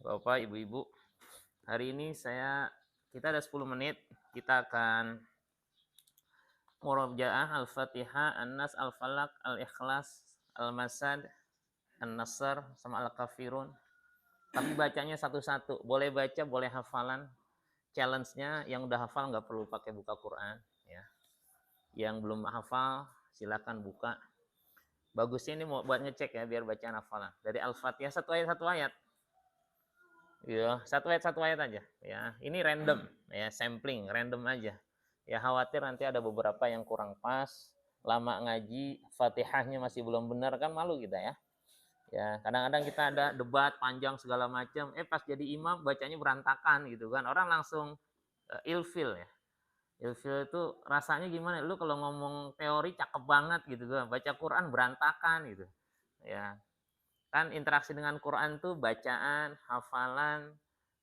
Bapak, Ibu-ibu. Hari ini kita ada 10 menit. Kita akan murajaah Al-Fatihah, An-Nas, Al-Falaq, Al-Ikhlas, Al-Masad, An-Nasr, sama Al-Kafirun. Tapi bacanya satu-satu. Boleh baca, boleh hafalan. Challenge-nya yang udah hafal nggak perlu pakai buka Quran. Ya. Yang belum hafal, silakan buka. Bagusnya ini mau buat ngecek ya, biar bacaan hafalan. Dari Al-Fatihah satu ayat. Ya, satu ayat aja. Ya, ini random, ya, sampling, random aja. Ya, khawatir nanti ada beberapa yang kurang pas, lama ngaji, Fatihahnya masih belum benar, kan malu kita ya. Ya, kadang-kadang kita ada debat panjang segala macam, pas jadi imam bacanya berantakan gitu kan. Orang langsung ilfil ya. Ilfil itu rasanya gimana? Lu kalau ngomong teori cakep banget gitu kan, baca Quran berantakan gitu. Ya, kan interaksi dengan Quran tuh bacaan, hafalan,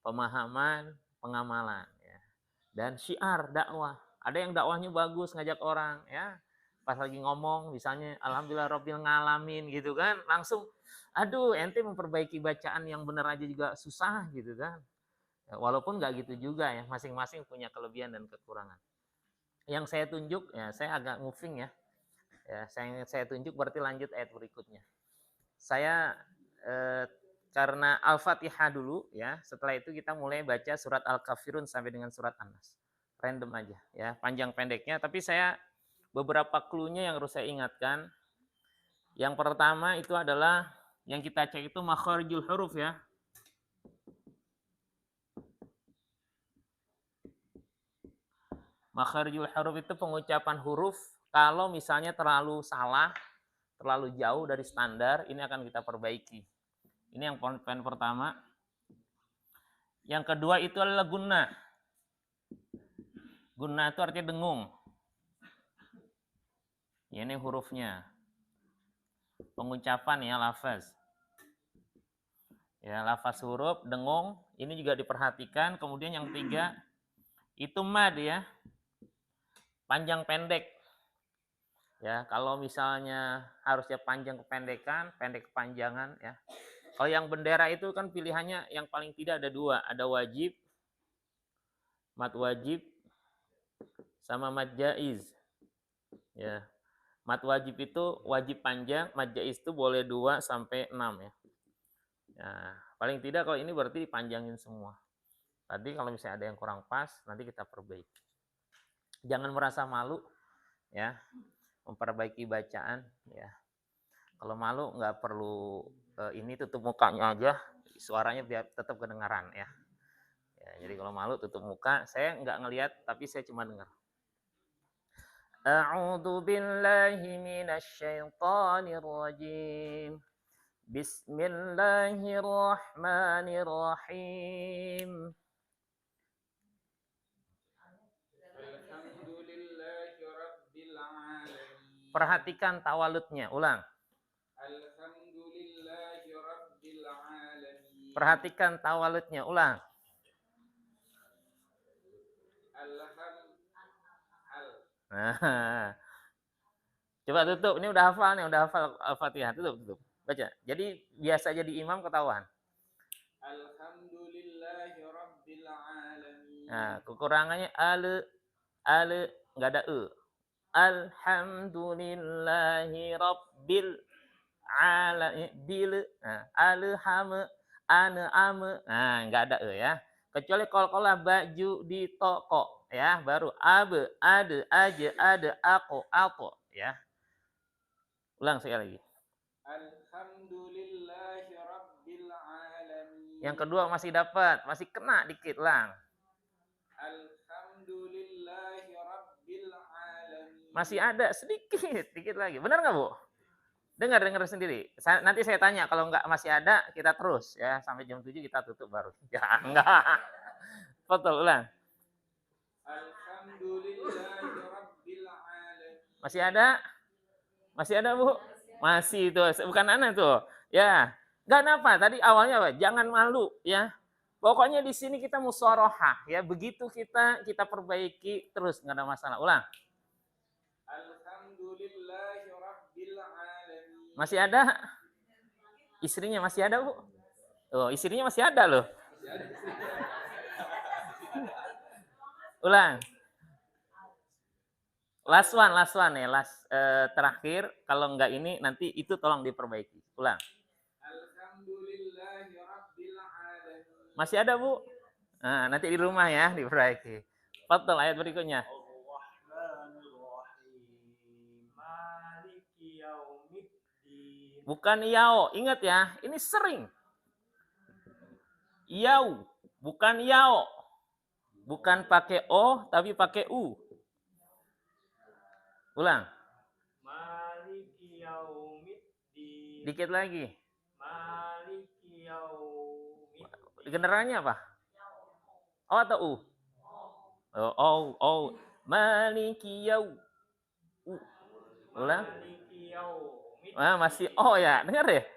pemahaman, pengamalan ya. Dan syiar dakwah. Ada yang dakwahnya bagus ngajak orang ya. Pas lagi ngomong misalnya alhamdulillah rabbil ngalamin gitu kan, langsung aduh ente memperbaiki bacaan yang benar aja juga susah gitu kan. Ya, walaupun nggak gitu juga ya, masing-masing punya kelebihan dan kekurangan. Yang saya tunjuk ya, saya agak moving ya. Ya, saya tunjuk berarti lanjut ayat berikutnya. Saya karena Al-Fatihah dulu ya. Setelah itu kita mulai baca surat Al-Kafirun sampai dengan surat An-Nas. Random aja ya, panjang pendeknya, tapi saya beberapa clue-nya yang harus saya ingatkan. Yang pertama itu adalah yang kita cek itu makharijul huruf ya. Makharijul huruf itu pengucapan huruf kalau misalnya terlalu salah, terlalu jauh dari standar, ini akan kita perbaiki. Ini yang poin pertama. Yang kedua itu adalah gunnah. Gunnah itu artinya dengung. Ini hurufnya. Pengucapan ya, lafaz. Ya, lafaz huruf, dengung, ini juga diperhatikan. Kemudian yang ketiga, itu mad ya. Panjang pendek. Ya, kalau misalnya harusnya panjang kependekan, pendek kepanjangan ya. Kalau yang bendera itu kan pilihannya yang paling tidak ada dua, ada wajib, mad wajib, sama mad jaiz. Ya. Mad wajib itu wajib panjang, mad jaiz itu boleh 2 sampai 6 ya. Nah, paling tidak kalau ini berarti dipanjangin semua. Tadi kalau misalnya ada yang kurang pas, nanti kita perbaiki. Jangan merasa malu ya, memperbaiki bacaan ya. Kalau malu nggak perlu ini tutup mukanya aja, suaranya biar tetap kedengaran ya. Ya, jadi kalau malu tutup muka, saya nggak ngelihat tapi saya cuma dengar. A'udzu billahi minasyaitonir rajim. Bismillahirrahmanirrahim. Perhatikan tawaludnya, ulang. Perhatikan tawaludnya, ulang. Nah, coba tutup, ini udah hafal nih, udah hafal Al-Fatihah, tutup. Baca. Jadi biasa jadi imam ketahuan. Nah, kekurangannya nggak ada e. Alhamdulillahi rabbil alamin. Nah, nah, nggak ada e ya. Kecuali kalau baju di toko ya, baru ada aja ada aku ya. Ulang sekali lagi. Alhamdulillahi rabbil alamin. Yang kedua masih dapat, masih kena dikit, ulang. Alhamdulillahi rabbil alamin. Masih ada sedikit, dikit lagi. Benar nggak, Bu? Dengar sendiri. Nanti saya tanya, kalau nggak masih ada, kita terus ya sampai jam 7 kita tutup baru. Ya enggak. Betul, ulang. Alhamdulillahi rabbil alamin. Masih ada? Masih ada, Bu? Masih itu, bukan anak tuh. Ya. Enggak apa, tadi awalnya apa? Jangan malu ya. Pokoknya di sini kita musyawarah ya. Begitu kita perbaiki terus, enggak ada masalah. Ulang. Alhamdulillahirabbil alamin. Masih ada? Istrinya masih ada, Bu? Oh, istrinya masih ada loh. Ulang. Last one ya, terakhir. Kalau enggak ini nanti itu tolong diperbaiki. Ulang. Masih ada, Bu? Nah, nanti di rumah ya diperbaiki. Fadhol ayat berikutnya. Bukan yao, ingat ya, ini sering. Yau, bukan yao. Bukan pakai o tapi pakai u. Ulang. Maliki yaumiddin. Dikit lagi. Maliki yaumiddin. Generalnya apa? O atau u? Oh, oh, oh. Maliki yau. Ulang. Maliki yaumiddin. Masih oh ya, dengar deh.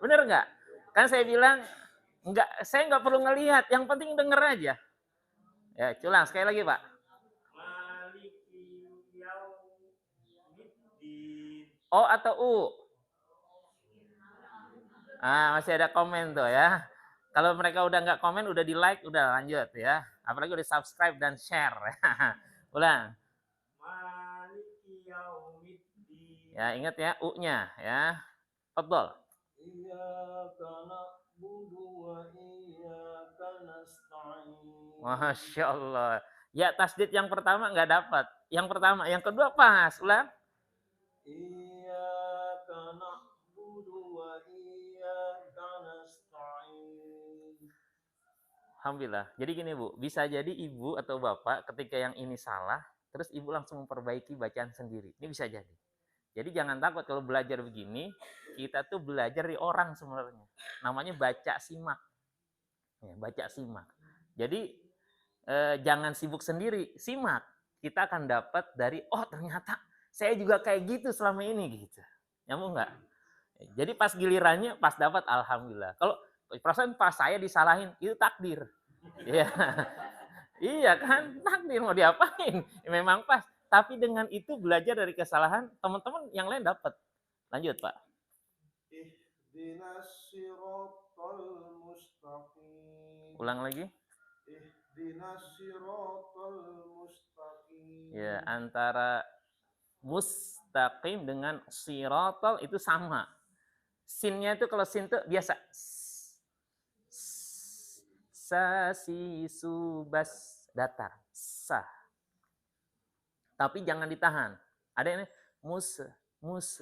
Bener nggak? Kan saya bilang saya nggak perlu ngelihat, yang penting denger aja. Ya, ulang sekali lagi, Pak. Maliki yaumiddin. O atau U? Masih ada komen tuh ya. Kalau mereka udah nggak komen, udah di like, udah lanjut ya. Apalagi udah subscribe dan share. Ulang. Maliki yaumiddin. Ya, ingat ya U-nya ya. Fadhol. Masya Allah. Ya, tasdid yang pertama nggak dapat. Yang pertama, yang kedua pas. Ulang. Alhamdulillah. Jadi gini, Bu, bisa jadi ibu atau bapak ketika yang ini salah, terus ibu langsung memperbaiki bacaan sendiri. Ini bisa jadi. Jadi jangan takut kalau belajar begini, kita tuh belajar dari orang sebenarnya. Namanya baca simak. Ya, baca simak. Jadi jangan sibuk sendiri, simak. Kita akan dapat dari, oh ternyata saya juga kayak gitu selama ini gitu. Nyambung nggak? Jadi pas gilirannya, pas dapat alhamdulillah. Kalau perasaan pas saya disalahin, itu takdir. Iya. Iya kan, takdir mau diapain? Ya, memang pas. Tapi dengan itu belajar dari kesalahan, teman-teman yang lain dapat. Lanjut, Pak. Ulang lagi. Ya, antara mustaqim dengan sirotol itu sama. Sinnya itu kalau sin itu biasa. Sa, si, su, bas, datar. Sa. Tapi jangan ditahan. Ada ini mus, mus.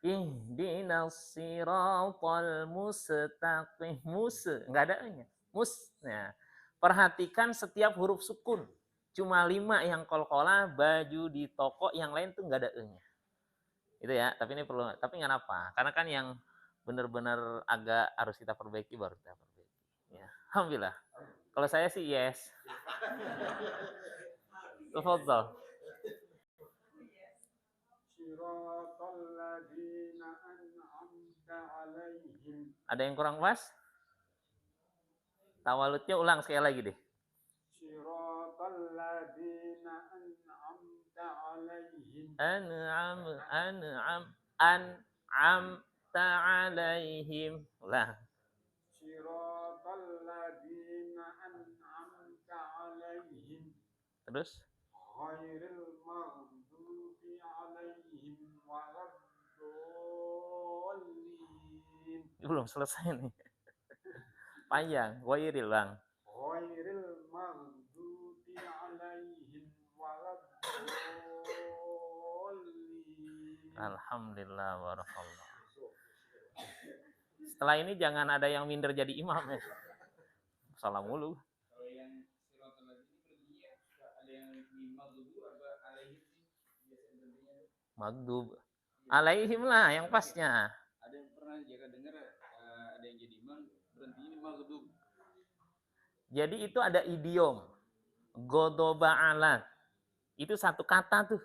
Ihdinas siratal mustaqim. Mus, enggak ada nya. Mus. Nah, perhatikan setiap huruf sukun. Cuma 5 yang kol-kolah, baju di toko, yang lain tuh enggak ada e-nya. Itu ya, tapi ini perlu, tapi nggak apa. Karena kan yang benar-benar agak harus kita perbaiki baru kita perbaiki. Ya, alhamdulillah. Kalau saya sih yes. Tafadhal. Ada yang kurang pas? Tawaludnya ulang sekali lagi deh. An'amta alaihim. Ulang. Terus? Belum selesai nih. Panjang. Ghairil, Bang. Alhamdulillah barakallah. Setelah ini jangan ada yang minder jadi imam ya. Salah mulu. Magdub. Alaihim lah yang pasnya. Ada yang pernah Jaka dengar ada yang jadi imam berhentinya magdub. Jadi itu ada idiom. Godoba ala. Itu satu kata tuh.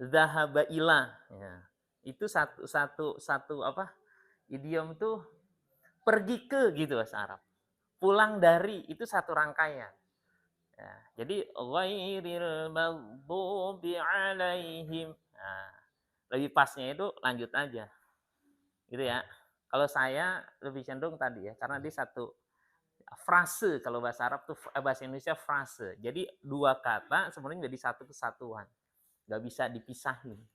Zahaba ila. Ya. Itu satu apa? Idiom tuh pergi ke gitu bahasa Arab. Pulang dari itu satu rangkaian. Ya, jadi ghairil maghdubi alaihim. Nah, lebih pasnya itu lanjut aja. Gitu ya. Kalau saya lebih cenderung tadi ya, karena dia satu frase, kalau bahasa Arab tuh bahasa Indonesia frase. Jadi dua kata sebenarnya jadi satu kesatuan. Nggak bisa dipisahin.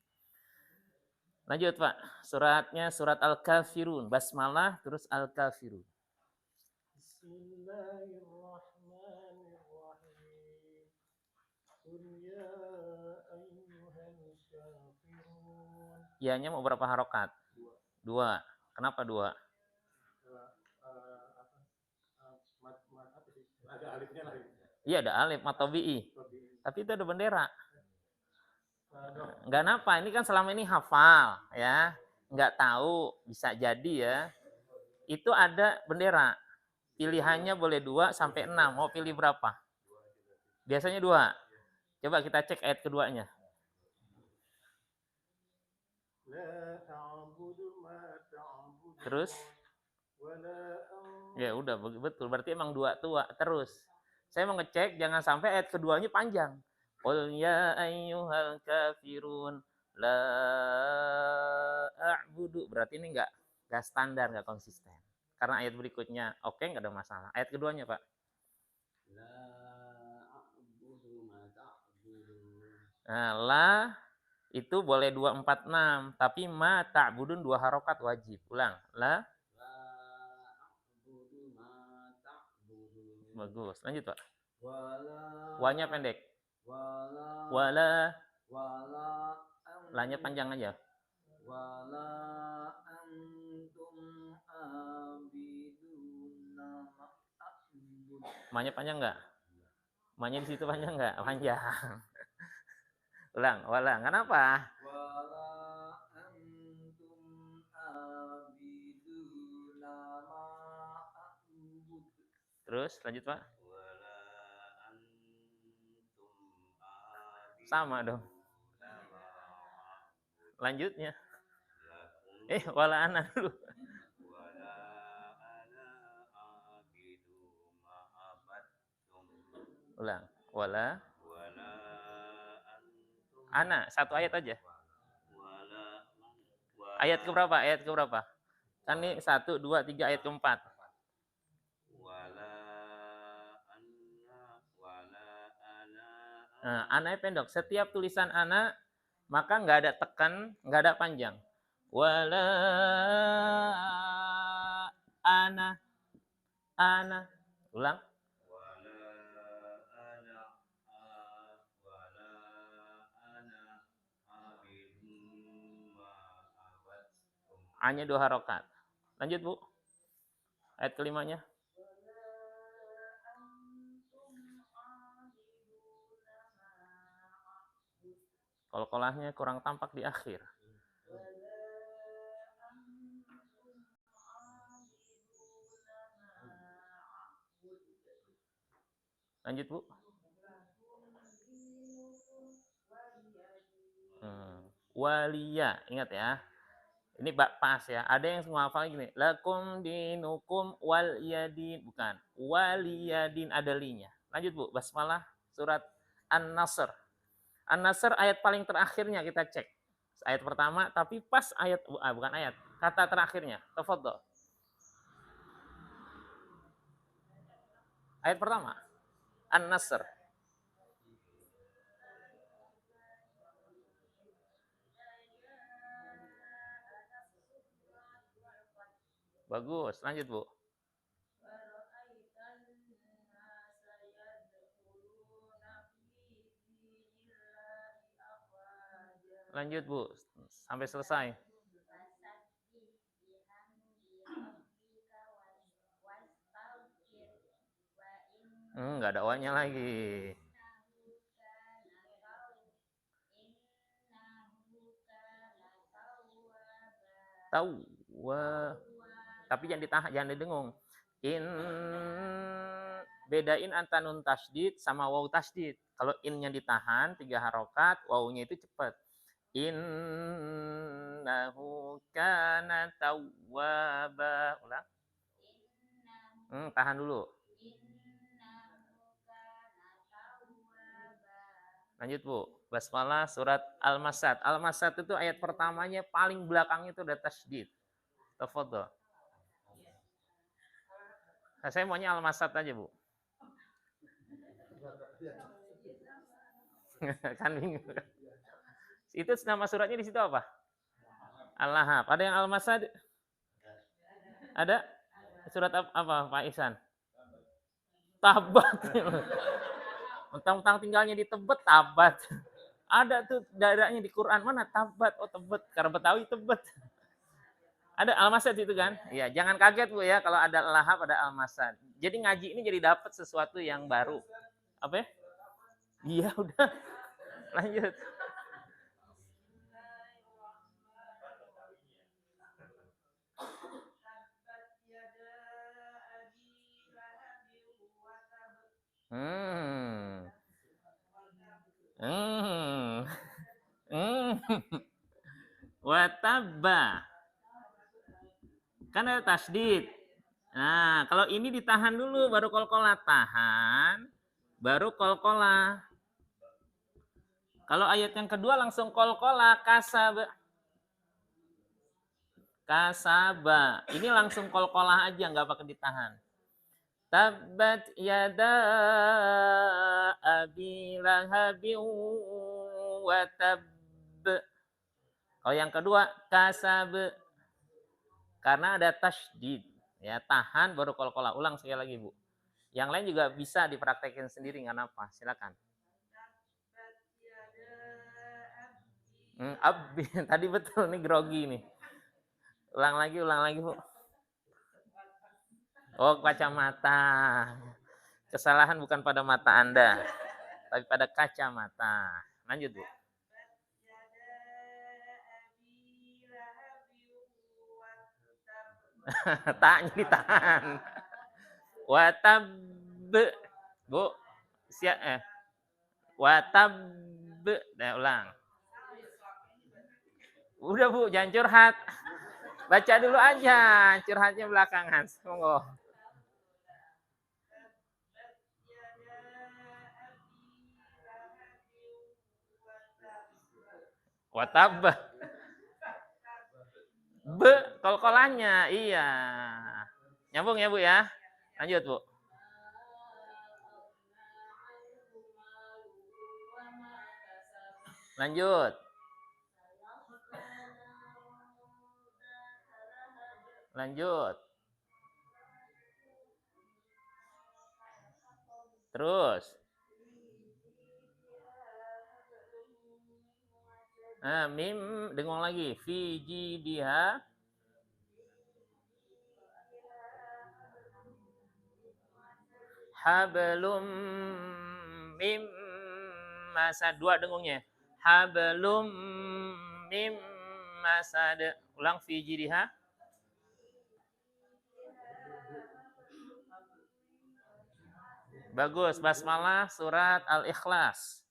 Lanjut Pak, suratnya surat Al-Kafirun, basmalah terus Al-Kafirun. Bismillahirrahmanirrahim. Qul ya ayyuhal kafirun. Ianya mau berapa harokat? Dua. Kenapa dua? Ada alifnya lagi. Iya ada alif, matobi'i. Tapi itu ada bendera. Nggak napa, ini kan selama ini hafal ya. Nggak tahu, bisa jadi ya. Itu ada bendera. Pilihannya boleh 2 sampai 6. Mau pilih berapa? Biasanya 2. Coba kita cek ayat keduanya. Terus? Ya udah betul. Berarti emang 2 tua terus. Saya mau ngecek jangan sampai ayat keduanya panjang. Qul ya ayyuhal kafirun la a'budu. Berarti ini enggak standar, enggak konsisten. Karena ayat berikutnya oke, enggak ada masalah. Ayat keduanya, Pak. Nah, la itu boleh 2, 4, 6. Tapi ma ta'budun 2 harokat wajib. Ulang. La. Bagus. Lanjut, Pak. Wanya pendek. Wala. Lanya panjang aja. Wala antum abiduna ma'abud. Manya panjang enggak? Manya di situ panjang enggak? Panjang. Ulang, wala. Kenapa? Wala antum abiduna ma'abud. Terus lanjut, Pak. Wala antum sama dong. Lanjutnya. Wala ana dulu. Wala ana abidu ma'abattum. Ulang. Wala ana, satu ayat aja. Ayat keberapa? Ayat keberapa? Kan ini 1, 2, 3 ayat keempat. Nah, ana pendek. Setiap tulisan ana maka nggak ada tekan, nggak ada panjang. Wala ana. Ulang. A-nya 2 harokat. Lanjut, Bu. Ayat kelimanya. Kol-kolahnya kurang tampak di akhir. Lanjut, Bu. Waliya, ingat ya. Ini pas ya. Ada yang menghafal gini. Lakum dinukum wal yadin. Bukan. Waliyadin ada linya. Lanjut, Bu. Basmalah surat An-Nasr. An-Nasr ayat paling terakhirnya kita cek. Ayat pertama, tapi pas ayat, bukan ayat. Kata terakhirnya. Tafadhol. Ayat pertama. An-Nasr. Bagus. Lanjut, Bu. Lanjut, Bu. Sampai selesai. Nggak ada O-nya lagi. Tahu. Tapi jangan ditahan, jangan didengung. Bedain antara nun tasdid sama waw tasdid. Kalau innya ditahan 3 harokat, wawnya itu cepat. Innahu kana tawwaba. Ulang. Tahan dulu. Lanjut, Bu. Basmalah surat Al-Masad. Al-Masad itu ayat pertamanya paling belakang itu udah tasdid. Tafadhol. Nah, saya maunya Al-Masad aja, Bu. Kan bingung. Itu nama suratnya di situ apa? Al-Lahab. Ada yang Al-Masad? Ada? Surat apa, Pak Ihsan? Tabat. Mentang-mentang tinggalnya di Tebet, Tabat. Ada tuh daerahnya di Quran. Mana Tabat? Oh, Tebet. Karena Betawi Tebet. Ada Al-Masad itu kan? Iya, jangan kaget Bu ya kalau ada Al-Lahab, ada Al-Masad. Jadi ngaji ini jadi dapat sesuatu yang baru. Apa ya? Iya, udah. Lanjut. Hmm. Hmm. Hmm. Watabba. Kan ada tasdid. Nah, kalau ini ditahan dulu baru kolkolah. Tahan, baru kolkolah. Kalau ayat yang kedua langsung kolkolah, kasab. Kasaba. Ini langsung kolkolah aja, nggak pakai ditahan. Tabbat yada abi lahabi wa tab. Kalau yang kedua kasab. Karena ada tasydid. Ya, tahan baru kolkolah. Ulang sekali lagi, Bu. Yang lain juga bisa dipraktekin sendiri, nggak apa. Silakan. Abi, tadi betul nih grogi nih. Ulang lagi, Bu. Oh, kacamata. Kesalahan bukan pada mata Anda, tapi pada kacamata. Lanjut, Bu. Taknya ditahan. Watab, Bu. Siap Watab. Nah, ulang. Udah, Bu, jangan curhat. Baca dulu aja, curhatnya belakangan. Monggo. Watab. Kolkolannya, iya. Nyambung ya, Bu ya. Lanjut, Bu. Lanjut. Lanjut. Terus. Nah, mim, dengung lagi. Fi jidiha. Hablum mim masad. Dua dengungnya. Hablum mim masad. Ulang fi jidiha. Bagus. Basmalah surat Al-Ikhlas.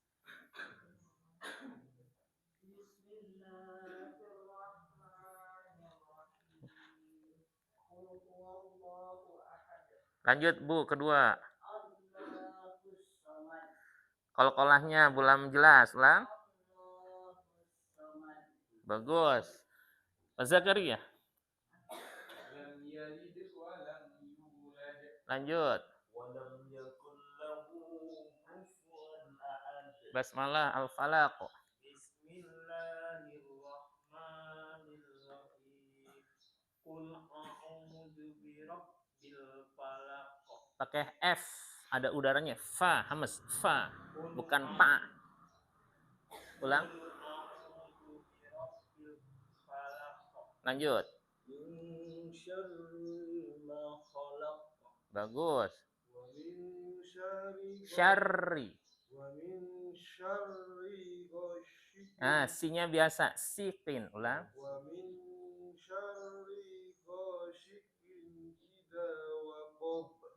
Lanjut, Bu, kedua. Kolkolahnya belum jelas, ulang. Bagus. Zakaria. Lanjut. Basmalah Al-Falaq. Pakai F, ada udaranya. Fa, hamas, fa, bukan pa. Ulang. Lanjut. Bagus. Syarri. Nah, sinya biasa. Siqin. Ulang.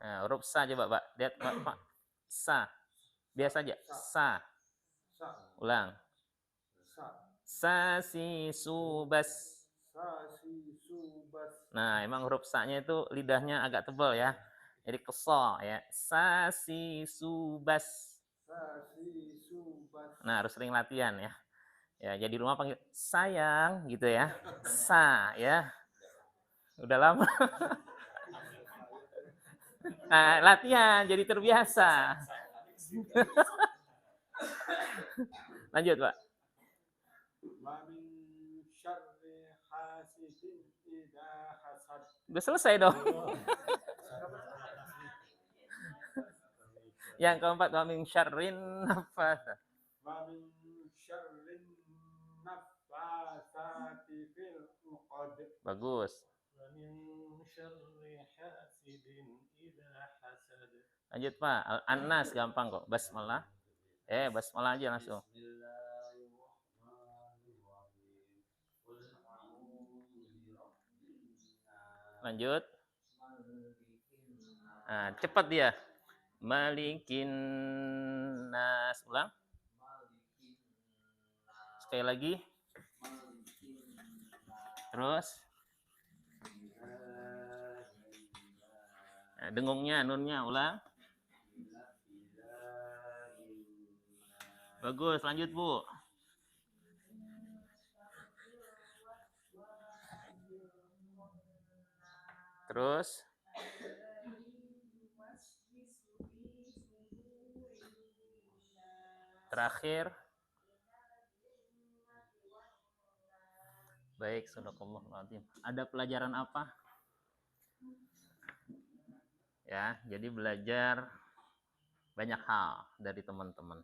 Nah, huruf sa coba, Pak. Lihat, Pak. Sa. Biasa aja. Sa. Ulang. Sa si subas. Nah, emang huruf sa-nya itu lidahnya agak tebal ya. Jadi kesel ya. Sa si subas. Nah, harus sering latihan ya. Ya, jadi rumah panggil sayang gitu ya. Sa ya. Udah lama. Nah, latihan jadi terbiasa. Lanjut, Pak. Wa min syarri hasidin idza hasad. Udah selesai dong. Yang keempat, wa min syarrin nafas. Wa min syarrin naffasati fil 'uqad. Bagus. Wa min syarri hasidin idza hasad. Lanjut, Pak. An-Nas gampang kok. Basmalah. Basmalah aja langsung. Lanjut. Nah, cepat dia. Malikin nas. Ulang. Sekali lagi. Terus. Nah, dengungnya, nunnya. Ulang. Bagus. Lanjut, Bu. Terus. Terakhir. Baik, sadaqallahul. Ada pelajaran apa? Ya, jadi belajar banyak hal dari teman-teman.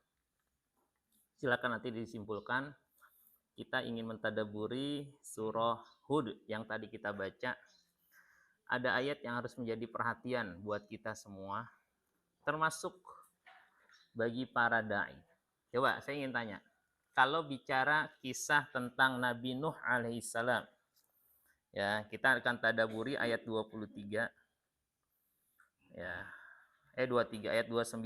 Silakan nanti disimpulkan. Kita ingin mentadaburi surah Hud yang tadi kita baca. Ada ayat yang harus menjadi perhatian buat kita semua, termasuk bagi para da'i. Coba saya ingin tanya, kalau bicara kisah tentang Nabi Nuh alaihissalam, ya kita akan tadaburi ayat 23, ya 23 ayat 29.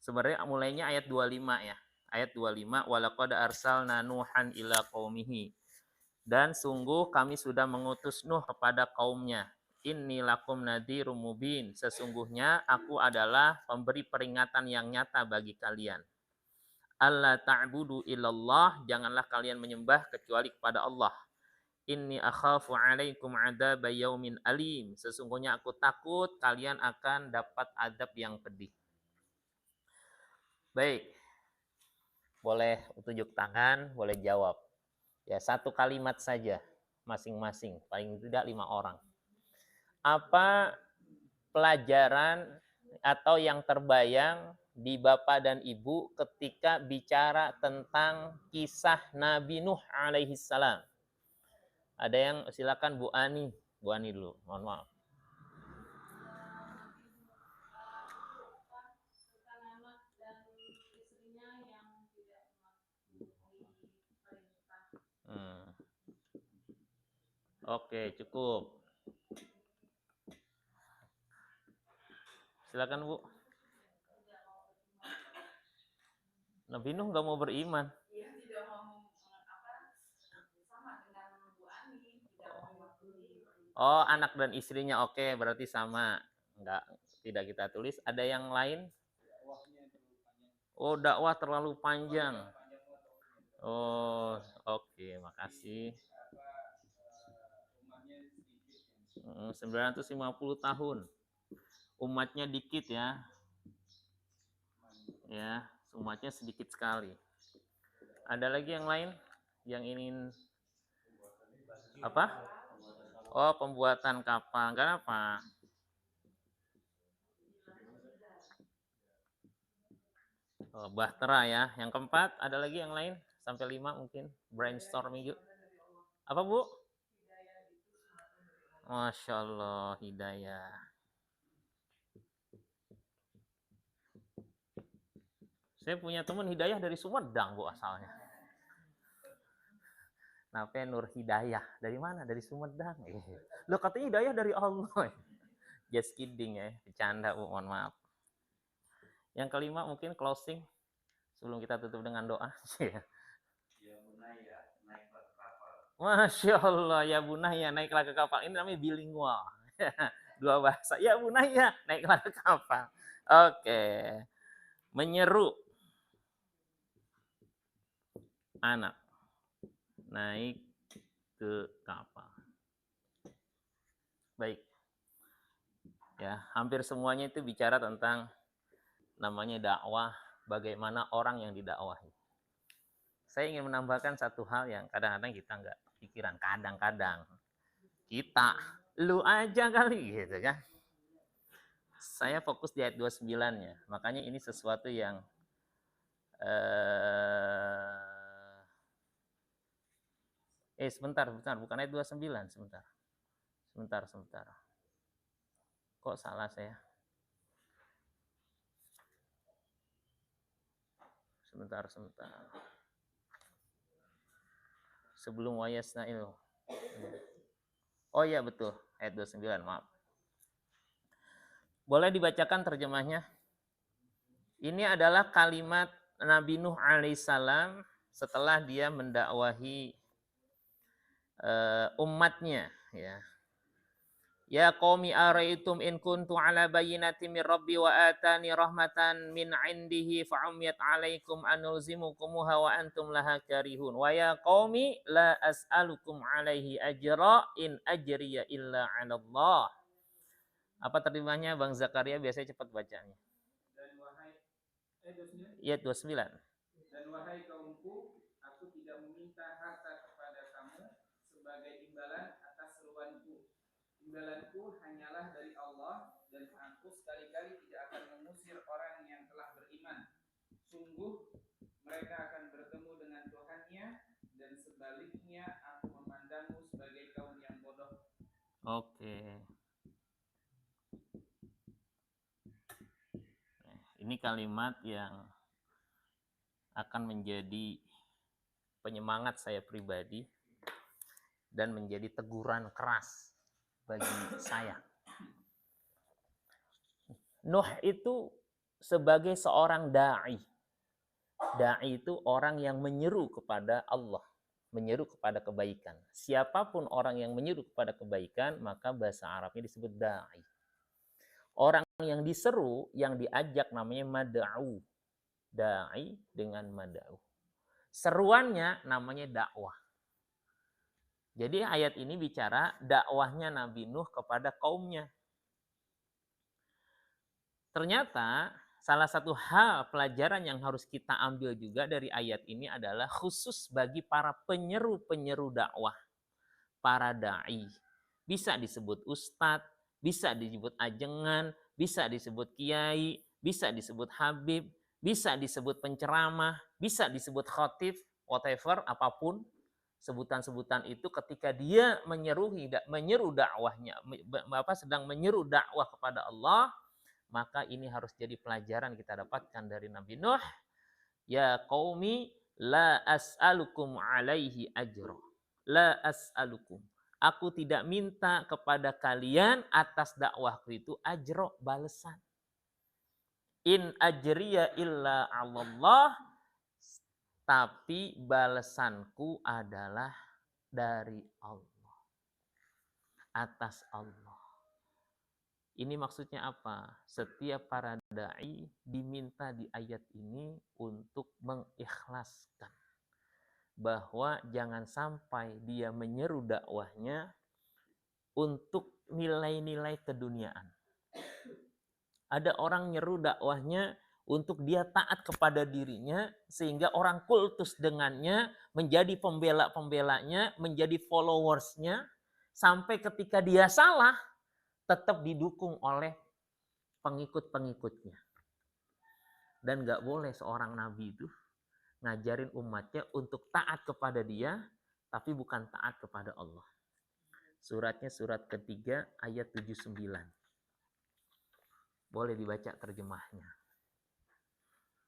Sebenarnya mulainya ayat 25 ya. Ayat 25, walaqad arsalna Nuhan ila qaumihi. Dan sungguh kami sudah mengutus Nuh kepada kaumnya. Inni lakum nadhirum mubin. Sesungguhnya aku adalah pemberi peringatan yang nyata bagi kalian. Alla ta'budu illallah, janganlah kalian menyembah kecuali kepada Allah. Inni akhafu alaikum adzab yaumin alim. Sesungguhnya aku takut kalian akan dapat adab yang pedih. Baik. Boleh tunjuk tangan, boleh jawab. Ya, satu kalimat saja masing-masing, paling tidak 5 orang. Apa pelajaran atau yang terbayang di Bapak dan Ibu ketika bicara tentang kisah Nabi Nuh alaihissalam? Ada yang silakan Bu Ani. Bu Ani dulu, mohon maaf. Oke, cukup. Silakan Bu. Nabi Nuh nggak mau beriman. Oh, anak dan istrinya, oke, berarti sama. Enggak, tidak kita tulis. Ada yang lain? Oh, dakwah terlalu panjang. Oh, oke, makasih. 950 tahun. Umatnya dikit ya. Ya, umatnya sedikit sekali. Ada lagi yang lain yang ingin apa? Oh, pembuatan kapal. Kenapa? Oh, bahtera ya. Yang keempat, ada lagi yang lain? Sampai 5 mungkin. Brainstorming yuk. Apa, Bu? Masya Allah, hidayah. Saya punya teman hidayah dari Sumedang, Bu, asalnya. Namanya Nur Hidayah. Dari mana? Dari Sumedang. Loh, katanya hidayah dari Allah. Just kidding ya. Bercanda, Bu. Mohon maaf. Yang kelima mungkin closing. Sebelum kita tutup dengan doa. Ya Bunaya, naiklah ke kapal. Masya Allah, ya Bunaya, naiklah ke kapal. Ini namanya bilingual. Dua bahasa. Ya Bunaya, naiklah ke kapal. Oke. Menyeru anak naik ke kapal. Baik. Ya, hampir semuanya itu bicara tentang namanya dakwah, bagaimana orang yang didakwahi. Saya ingin menambahkan satu hal yang kadang-kadang kita nggak pikiran, kadang-kadang kita, lu aja kali gitu kan. Saya fokus di ayat 29-nya, makanya ini sesuatu yang sebentar, bukan ayat 29, sebentar. Kok salah saya? Sebentar. Sebelum wayasna'il. Oh iya betul, ayat 29, maaf. Boleh dibacakan terjemahnya? Ini adalah kalimat Nabi Nuh alaihissalam setelah dia mendakwahi umatnya, ya. Ya qaumi araitum in kuntu ala bayyinatin min rabbi wa atani rahmatan min indihi fa umiyat alaikum anulzimukumuha wa antum laha karihun. Wa ya qaumi la as'alukum alaihi ajra in ajriya illa 'ala Allah. Apa terjemahnya Bang Zakaria, biasanya cepat bacanya. Dan wahai 29. Ya 29. Dan wahai kaumku, aku tidak meminta harta kepada kamu sebagai imbalan atas seruanku. Imbalanku hanyalah dari Allah, dan aku sekali-kali tidak akan mengusir orang yang telah beriman. Sungguh mereka akan bertemu dengan Tuhannya, dan sebaliknya aku memandangmu sebagai kaum yang bodoh. Oke. Ini kalimat yang akan menjadi penyemangat saya pribadi dan menjadi teguran keras bagi saya. Nuh itu sebagai seorang da'i. Da'i itu orang yang menyeru kepada Allah, menyeru kepada kebaikan. Siapapun orang yang menyeru kepada kebaikan, maka bahasa Arabnya disebut da'i. Orang yang diseru, yang diajak namanya mad'u. Da'i dengan mad'u. Seruannya namanya dakwah. Jadi ayat ini bicara dakwahnya Nabi Nuh kepada kaumnya. Ternyata salah satu hal pelajaran yang harus kita ambil juga dari ayat ini adalah khusus bagi para penyeru-penyeru dakwah, para da'i. Bisa disebut ustadz, bisa disebut ajengan, bisa disebut kiai, bisa disebut habib, bisa disebut penceramah, bisa disebut khatib, whatever, apapun. Sebutan-sebutan itu ketika dia menyeru dakwahnya, sedang menyeru dakwah kepada Allah, maka ini harus jadi pelajaran kita dapatkan dari Nabi Nuh. Ya qaumi la as'alukum alaihi ajra. La as'alukum. Aku tidak minta kepada kalian atas dakwahku itu ajro, balasan. In ajriya illa 'alallah. Tapi balasanku adalah dari Allah. Atas Allah. Ini maksudnya apa? Setiap para da'i diminta di ayat ini untuk mengikhlaskan. Bahwa jangan sampai dia menyeru dakwahnya untuk nilai-nilai keduniaan. Ada orang nyeru dakwahnya untuk dia taat kepada dirinya, sehingga orang kultus dengannya, menjadi pembela-pembelanya, menjadi followersnya, sampai ketika dia salah, tetap didukung oleh pengikut-pengikutnya. Dan gak boleh seorang nabi itu ngajarin umatnya untuk taat kepada dia, tapi bukan taat kepada Allah. Suratnya surat ketiga ayat 79. Boleh dibaca terjemahnya.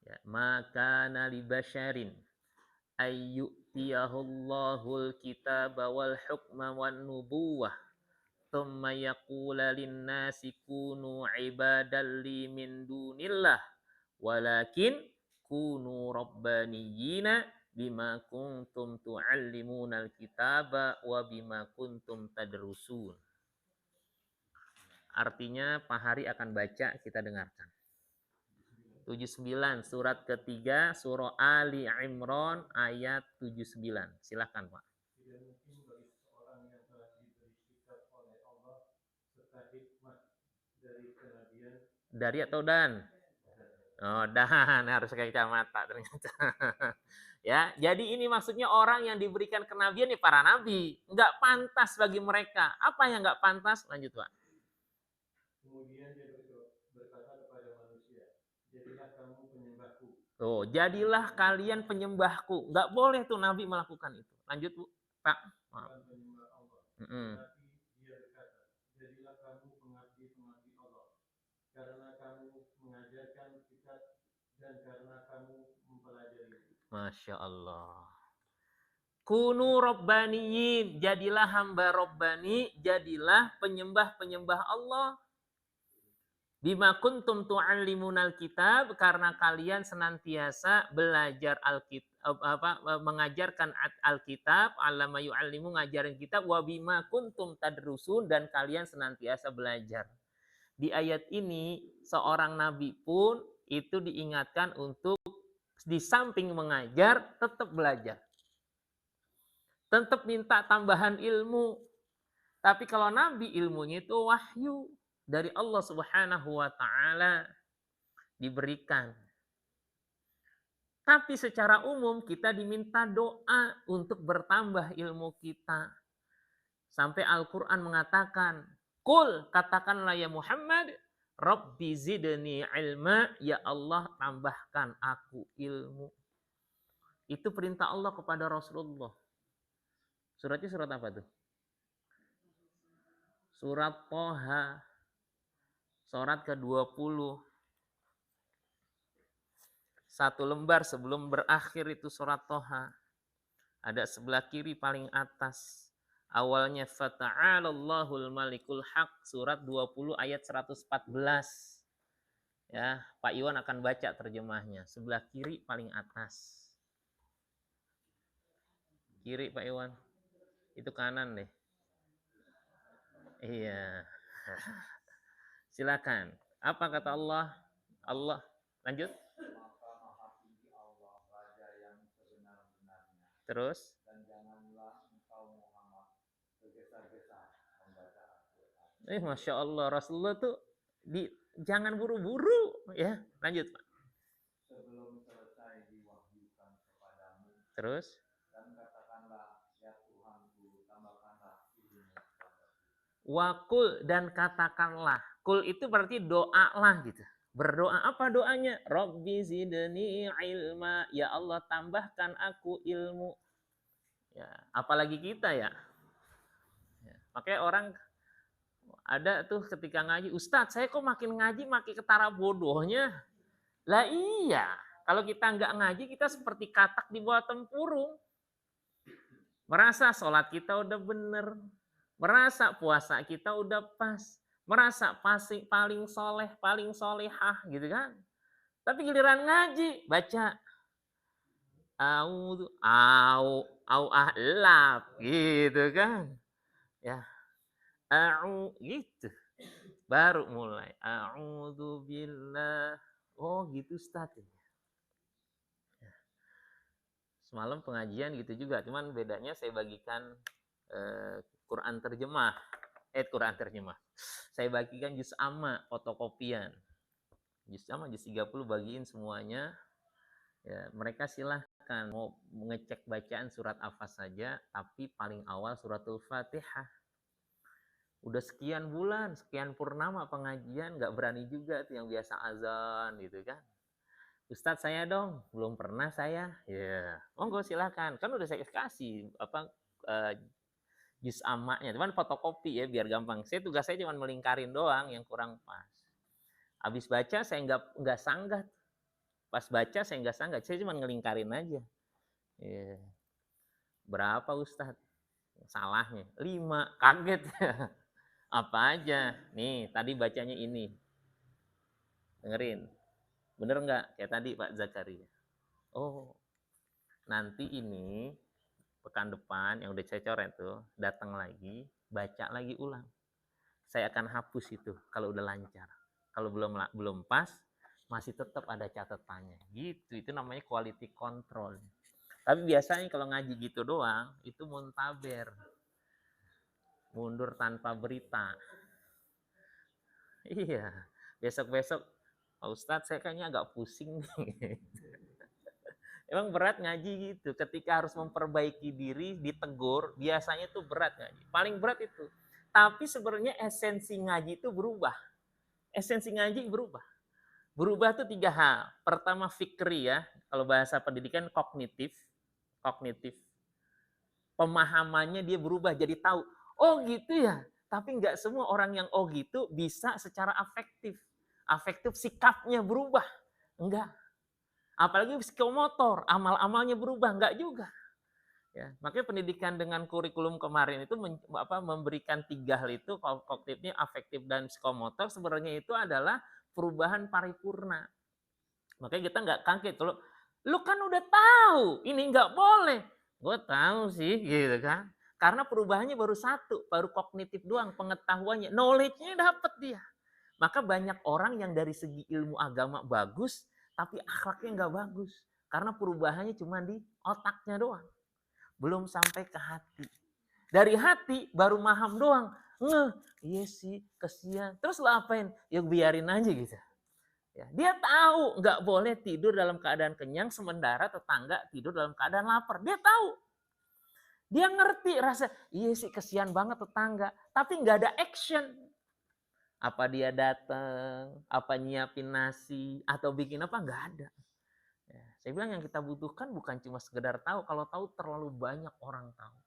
Ya, maka nali basyarin ayyutiyahul kitaba wal hukma wan nubuwah thumma yaqula linnasi kunu ibadan li min dunillah walakin kunu rabbaniyina bima kuntum tuallimunal kitaba wa bima kuntum tadrusun. Artinya Pak Hari akan baca, kita dengarkan. 79, surat ketiga, surah Ali Imran ayat 79. Silakan Pak. Tidak mungkin bagi seseorang yang telah diberi sikap oleh Allah serta hikmah Dari atau dan? Oh, dan harus pakai kacamata ternyata. Ya, jadi ini maksudnya orang yang diberikan kenabian ya para nabi. Enggak pantas bagi mereka. Apa yang enggak pantas? Lanjut, Pak. Kemudian dia berkata kepada manusia, jadilah kamu penyembahku. Tuh, jadilah kalian penyembahku. Enggak boleh tuh nabi melakukan itu. Lanjut, Bu. Pak. Maaf. Bukan penyembah Allah. Mm-mm. Tetapi dia berkata, jadilah kamu pengabdi-pengabdi Allah. Karena kamu mengajarkan kitab dan karena kamu mempelajari. Masya Allah. Kunu robbaniyin, jadilah hamba robbani, jadilah penyembah-penyembah Allah. Bima kuntum tu'allimunal kitab, karena kalian senantiasa belajar Alkitab, mengajarkan Alkitab, allama yu'allimu, ngajarin kitab, wa bima kuntum tadrusun, dan kalian senantiasa belajar. Di ayat ini seorang nabi pun itu diingatkan untuk di samping mengajar tetap belajar. Tetap minta tambahan ilmu. Tapi kalau nabi ilmunya itu wahyu dari Allah Subhanahu wa taala diberikan. Tapi secara umum kita diminta doa untuk bertambah ilmu kita. Sampai Al-Qur'an mengatakan, "Qul," katakanlah ya Muhammad, "Rabbi zidni ilma," ya Allah tambahkan aku ilmu. Itu perintah Allah kepada Rasulullah. Suratnya surat apa tuh? Surat Thaha. Surat ke-20. Satu lembar sebelum berakhir itu surat Thaha. Ada sebelah kiri paling atas. Awalnya fata'alallahul malikul haq, surat 20 ayat 114. Ya, Pak Iwan akan baca terjemahnya. Sebelah kiri paling atas. Kiri Pak Iwan. Itu kanan deh. Iya. Silakan. Apa kata Allah? Allah lanjut. Maka maha tinggi Allah, Raja yang sebenar-benarnya. Terus Dan janganlah engkau Muhammad tergesa-gesa membaca Al-Quran. Masya Allah, Rasulullah tuh jangan buru-buru ya. Lanjut Pak. Sebelum selesai diwahyukan kepadamu. Terus Dan katakanlah, ya Tuhanku, tambahkanlah ilmu kepadaku. wakul, dan katakanlah. Kul itu berarti doa lah gitu. Berdoa, apa doanya? Rabbi zidni ilma, ya Allah tambahkan aku ilmu. Ya, apalagi kita ya. Makanya orang ada tuh ketika ngaji, Ustadz saya kok makin ngaji makin ketara bodohnya. Lah iya, kalau kita nggak ngaji kita seperti katak di bawah tempurung. Merasa sholat kita udah bener, merasa puasa kita udah pas, merasa paling soleh, paling solehah gitu kan. Tapi giliran ngaji, baca lap gitu kan. Ya, gitu. Baru mulai. A'udzubillah. Oh gitu Ustaz. Semalam pengajian gitu juga. Cuman bedanya saya bagikan Quran terjemah. Quran terjemah. Saya bagikan juz amma, fotokopian. Juz amma, juz 30 bagiin semuanya. Ya, mereka silahkan mau mengecek bacaan surat apa saja. Tapi paling awal suratul Fatihah. Udah sekian bulan, sekian purnama pengajian, nggak berani juga tuh yang biasa azan gitu kan. Ustadz saya dong, belum pernah saya. Ya, monggo silakan. Kan udah saya kasih juz amaknya, cuman fotokopi ya biar gampang. Tugas saya cuma melingkarin doang yang kurang pas. Habis baca saya nggak sanggah. Pas baca saya nggak sanggah, saya cuma ngelingkarin aja. Ya. Berapa Ustadz? Salahnya 5, kaget. Apa aja? Nih, tadi bacanya ini. Dengerin. Bener nggak? Kayak tadi Pak Zakaria. Oh, nanti ini pekan depan yang udah saya coret tuh, datang lagi, baca lagi ulang. Saya akan hapus itu kalau udah lancar. Kalau belum pas, masih tetap ada catatannya. Gitu, itu namanya quality control. Tapi biasanya kalau ngaji gitu doang, itu muntaber. Mundur tanpa berita. Iya, besok-besok, Pak Ustadz saya kayaknya agak pusing nih. Emang berat ngaji gitu, ketika harus memperbaiki diri, ditegur, biasanya tuh berat ngaji. Paling berat itu. Tapi sebenarnya esensi ngaji itu berubah. Esensi ngaji berubah. Berubah tuh 3 hal. Pertama fikri ya, kalau bahasa pendidikan kognitif. Kognitif. Pemahamannya dia berubah jadi tahu. Oh gitu ya. Tapi nggak semua orang yang oh gitu bisa secara afektif. Afektif sikapnya berubah. Enggak. Apalagi psikomotor, amal-amalnya berubah. Enggak juga. Ya, makanya pendidikan dengan kurikulum kemarin itu memberikan 3 hal itu, kognitifnya, afektif, dan psikomotor sebenarnya itu adalah perubahan paripurna. Makanya kita nggak kaget kalau lu kan udah tahu ini nggak boleh. Gue tahu sih gitu kan. Karena perubahannya baru satu, baru kognitif doang, pengetahuannya, knowledge-nya dapat dia. Maka banyak orang yang dari segi ilmu agama bagus, tapi akhlaknya nggak bagus. Karena perubahannya cuma di otaknya doang. Belum sampai ke hati. Dari hati baru maham doang. Iya sih, kesian. Terus lo apain? Ya biarin aja gitu. Ya, dia tahu nggak boleh tidur dalam keadaan kenyang sementara tetangga tidur dalam keadaan lapar. Dia tahu. Dia ngerti rasa, iya sih kesian banget tetangga. Tapi nggak ada action. Apa dia datang, apa nyiapin nasi, atau bikin apa, nggak ada. Ya, saya bilang yang kita butuhkan bukan cuma sekedar tahu. Kalau tahu terlalu banyak orang tahu.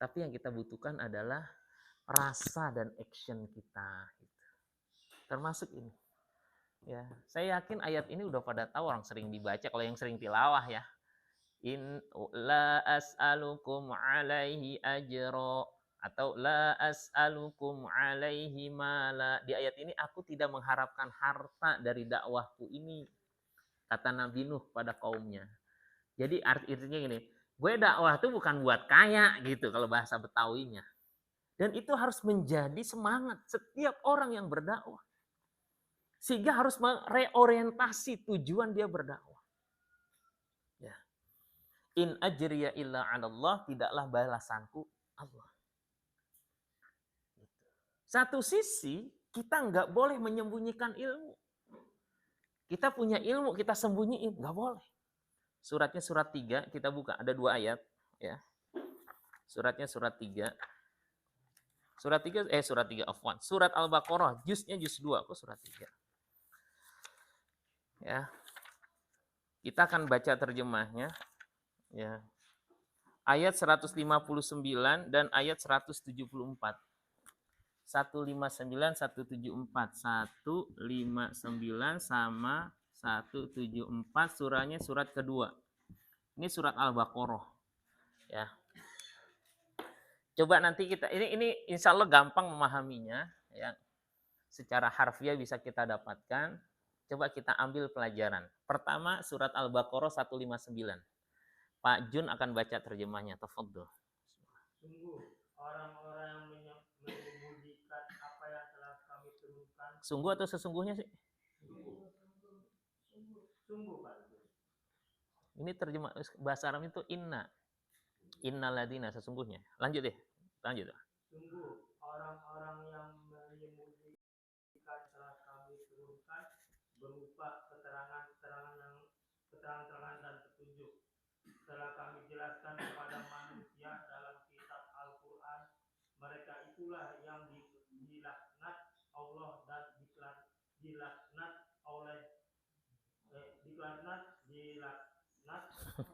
Tapi yang kita butuhkan adalah rasa dan action kita. Termasuk ini. Ya, saya yakin ayat ini udah pada tahu, orang sering dibaca kalau yang sering tilawah ya. In la as'alukum alaihi ajra atau la as'alukum alaihi mala. Di ayat ini aku tidak mengharapkan harta dari dakwahku ini, kata Nabi Nuh pada kaumnya. Jadi artinya gini, gue dakwah itu bukan buat kaya gitu kalau bahasa Betawinya. Dan itu harus menjadi semangat setiap orang yang berdakwah. Sehingga harus mereorientasi tujuan dia berdakwah. Ya. In ajriya illa 'alallah, tidaklah balasanku Allah. Satu sisi kita nggak boleh menyembunyikan ilmu. Kita punya ilmu, kita sembunyiin, nggak boleh. Suratnya surat 3, kita buka, ada 2 ayat. Ya. Suratnya surat 3. Surat 3, afwan. Surat Al-Baqarah, juznya juz 2, kok surat 3. Ya. Kita akan baca terjemahnya. Ya. Ayat 159 dan ayat 174. 159, 174. 159 sama 174, surahnya surat kedua. Ini surat Al-Baqarah. Ya. Coba nanti kita, ini insya Allah gampang memahaminya. Ya. Secara harfiah bisa kita dapatkan. Coba kita ambil pelajaran. Pertama, surat Al-Baqarah 159. Pak Jun akan baca terjemahnya. Tafadhol. Sungguh orang-orang yang menyembunyikan apa yang telah kami turunkan. Sungguh atau sesungguhnya sih? Sungguh Pak. Ini terjemah bahasa Arab itu inna. Innaladina, sesungguhnya. Lanjut deh. Lanjut. Sungguh orang-orang yang menyembunyikan telah kami turunkan berupa keterangan dan petunjuk. Setelah kami jelaskan kepada manusia dalam kitab Al-Quran, mereka itulah yang dilaknat Allah dan dilaknat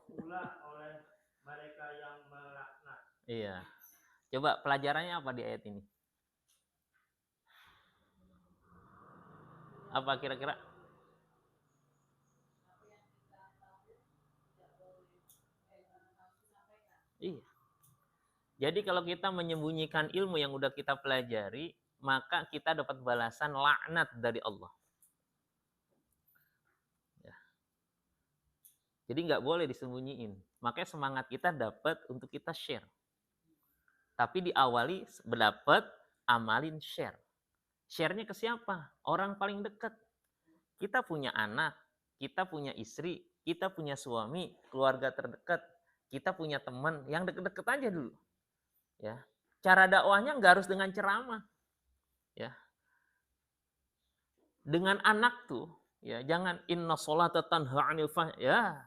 pula oleh mereka yang melaknat. Iya. Coba pelajarannya apa di ayat ini? Apa kira-kira? Iya. Jadi kalau kita menyembunyikan ilmu yang udah kita pelajari, maka kita dapat balasan laknat dari Allah. Ya. Jadi nggak boleh disembunyiin. Makanya semangat kita dapat untuk kita share. Tapi diawali dapat amalin share. Share-nya ke siapa? Orang paling dekat. Kita punya anak, kita punya istri, kita punya suami, keluarga terdekat, kita punya teman yang deket-deket aja dulu. Ya, cara dakwahnya nggak harus dengan ceramah. Ya, dengan anak tuh, ya jangan inna sholata tanha 'anil ya.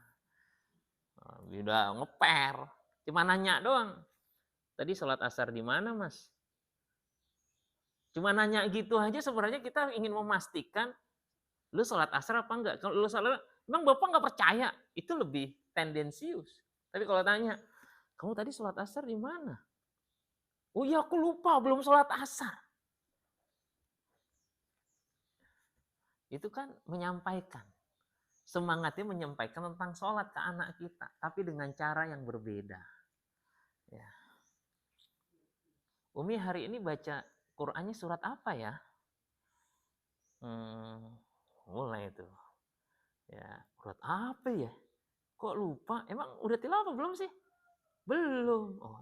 Udah ngeper, cuma nanya doang. Tadi sholat asar di mana, Mas? Cuma nanya gitu aja sebenarnya kita ingin memastikan lu sholat asar apa enggak. Kalau lu sholat, emang Bapak nggak percaya, itu lebih tendensius. Tapi kalau tanya, kamu tadi sholat asar di mana? Oh iya aku lupa, belum sholat asar. Itu kan menyampaikan. Semangatnya menyampaikan tentang sholat ke anak kita. Tapi dengan cara yang berbeda. Ya. Umi hari ini baca Qur'annya surat apa ya? Mulai itu. Ya, surat apa ya? Kok lupa? Emang udah tilawah belum sih? Belum. Oh.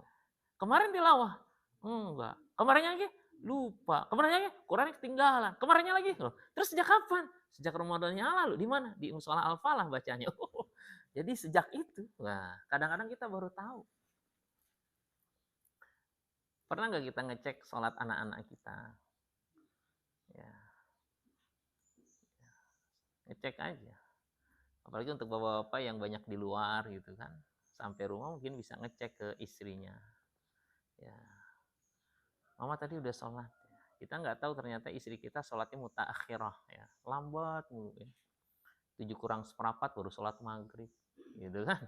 Kemarin tilawah? Enggak. Kemarinnya lagi? Lupa. Kemarinnya lagi? Qurannya ketinggalan. Kemarinnya lagi? Loh. Terus sejak kapan? Sejak Ramadannya lalu. Di mana? Di Musola Al-Falah bacanya. Jadi sejak itu. Nah, kadang-kadang kita baru tahu. Pernah nggak kita ngecek sholat anak-anak kita? Ya. Ngecek aja. Apalagi untuk bapak-bapak yang banyak di luar gitu kan. Sampai rumah mungkin bisa ngecek ke istrinya. Ya. Mama tadi udah sholat. Kita nggak tahu ternyata istri kita sholatnya mutaakhirah. Ya. Lambat mulu. Ya. 7:45 baru sholat maghrib. Gitu kan.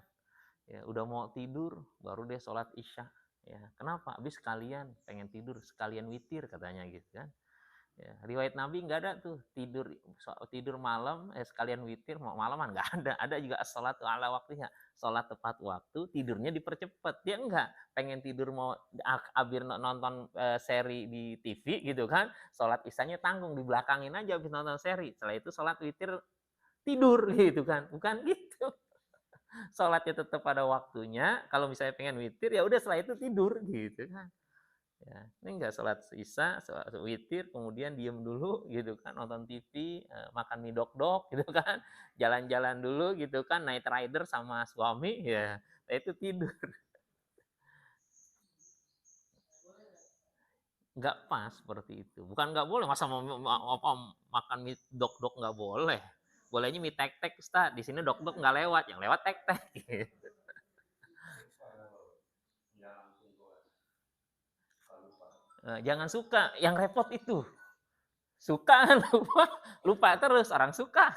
Ya, udah mau tidur baru dia sholat isya. Ya. Kenapa? Habis sekalian pengen tidur, sekalian witir katanya gitu kan. Ya, riwayat Nabi nggak ada tuh tidur malam sekalian witir mau malaman nggak ada. Ada juga sholat ala waktunya, sholat tepat waktu, tidurnya dipercepat. Dia enggak pengen tidur mau abis nonton seri di TV gitu kan, sholat isyanya tanggung dibelakangin aja habis nonton seri. Setelah itu sholat witir tidur gitu kan, bukan gitu. Sholatnya tetap pada waktunya. Kalau misalnya pengen witir ya udah setelah itu tidur gitu kan. Ya, ini enggak sholat isya, sholat witir, kemudian diem dulu gitu kan, nonton TV, makan mie dok-dok gitu kan, jalan-jalan dulu gitu kan, night rider sama suami, ya itu tidur. Nggak pas seperti itu. Bukan nggak boleh, masa mau makan mie dok-dok nggak boleh. Bolehnya mie tek-tek, Ustaz. Di sini dok-dok nggak lewat, yang lewat tek-tek. Gitu. Jangan suka, yang repot itu. Suka lupa terus, orang suka.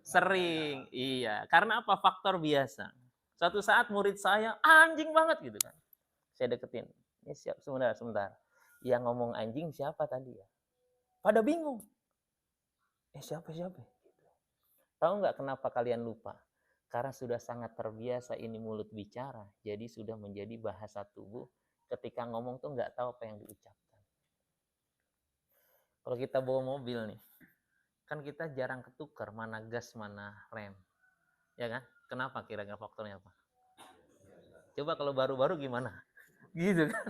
Sering, iya. Karena apa? Faktor biasa. Suatu saat murid saya anjing banget gitu kan. Saya deketin. Ini siap, sebentar. Yang ngomong anjing siapa tadi ya? Pada bingung. Siapa? Tahu nggak kenapa kalian lupa? Karena sudah sangat terbiasa ini mulut bicara. Jadi sudah menjadi bahasa tubuh. Ketika ngomong tuh nggak tahu apa yang diucapkan. Kalau kita bawa mobil nih, kan kita jarang ketukar mana gas mana rem, ya kan? Kenapa kira-kira faktornya apa? Coba kalau baru-baru gimana? Gitu kan?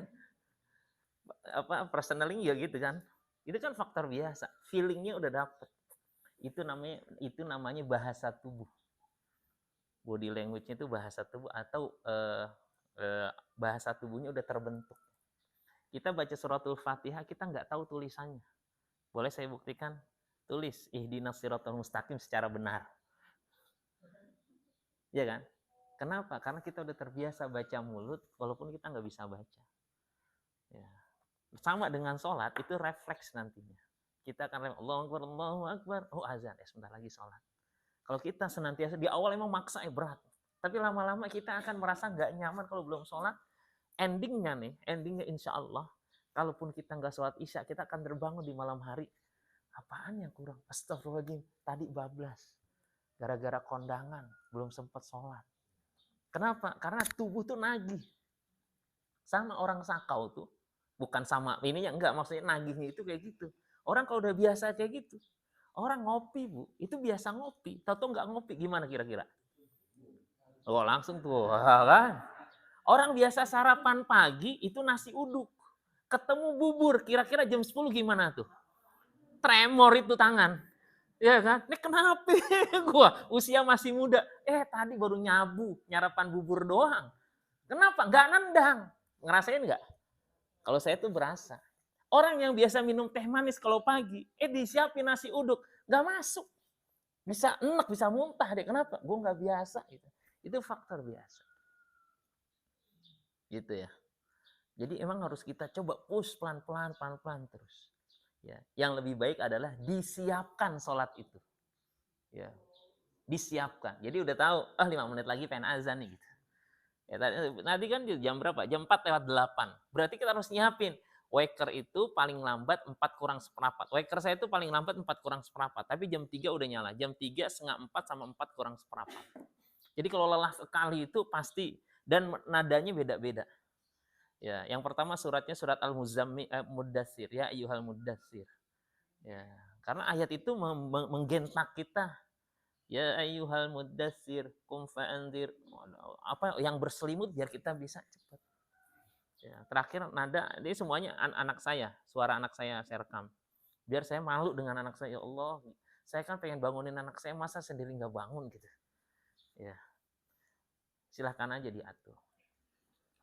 Apa personaling ya gitu kan? Itu kan faktor biasa, feelingnya udah dapet. Itu namanya bahasa tubuh. Body language itu bahasa tubuh atau bahasa tubuhnya udah terbentuk. Kita baca suratul Fatihah, kita nggak tahu tulisannya. Boleh saya buktikan? Tulis ihdinas siratal mustaqim secara benar. Ya kan? Kenapa? Karena kita udah terbiasa baca mulut walaupun kita nggak bisa baca. Ya. Sama dengan sholat, itu refleks nantinya. Kita akan Allahu Akbar, oh azan, sebentar lagi sholat. Kalau kita senantiasa di awal emang maksa berat. Tapi lama-lama kita akan merasa nggak nyaman kalau belum sholat. Endingnya insya Allah, kalaupun kita nggak sholat isya, kita akan terbangun di malam hari. Apaan yang kurang? Astagfirullahaladzim, tadi bablas. Gara-gara kondangan, belum sempat sholat. Kenapa? Karena tubuh tuh nagih. Sama orang sakau tuh, bukan sama ininya, enggak, maksudnya nagihnya itu kayak gitu. Orang kalau udah biasa kayak gitu, orang ngopi Bu, itu biasa ngopi. Tahu nggak ngopi, gimana kira-kira? Oh langsung tuh, kan? Orang biasa sarapan pagi itu nasi uduk. Ketemu bubur, kira-kira jam 10 gimana tuh? Tremor itu tangan. Ya kan? Ini kenapa gua usia masih muda. Tadi baru nyarapan bubur doang. Kenapa? Nggak nendang. Ngerasain nggak? Kalau saya tuh berasa. Orang yang biasa minum teh manis kalau pagi, disiapin nasi uduk, nggak masuk. Bisa enak, bisa muntah deh. Kenapa? Gue nggak biasa. Gitu. Itu faktor biasa. Gitu ya. Jadi emang harus kita coba push pelan-pelan terus. Ya, yang lebih baik adalah disiapkan sholat itu. Ya, disiapkan. Jadi udah tahu, 5 menit lagi pengen azan nih gitu. Ya, tadi kan jam berapa? Jam 4:08. Berarti kita harus nyiapin. Waker itu paling lambat 4:04. Waker saya itu paling lambat 4:04. Tapi jam 3 udah nyala. Jam 3, setengah 4 sama 4:04. Jadi kalau lelah sekali itu pasti. Dan nadanya beda-beda. Ya, yang pertama suratnya surat Al-Muddatsir. Ya ayyuhal muddatsir. Ya, karena ayat itu menggentak kita. Ya ayyuhal muddatsir qum fa'andzir. Apa yang berselimut biar kita bisa cepat. Ya, terakhir nada, ini semuanya anak saya, suara anak saya rekam. Biar saya malu dengan anak saya, ya Allah, saya kan pengen bangunin anak saya, masa sendiri nggak bangun gitu. Ya, silahkan aja diatur.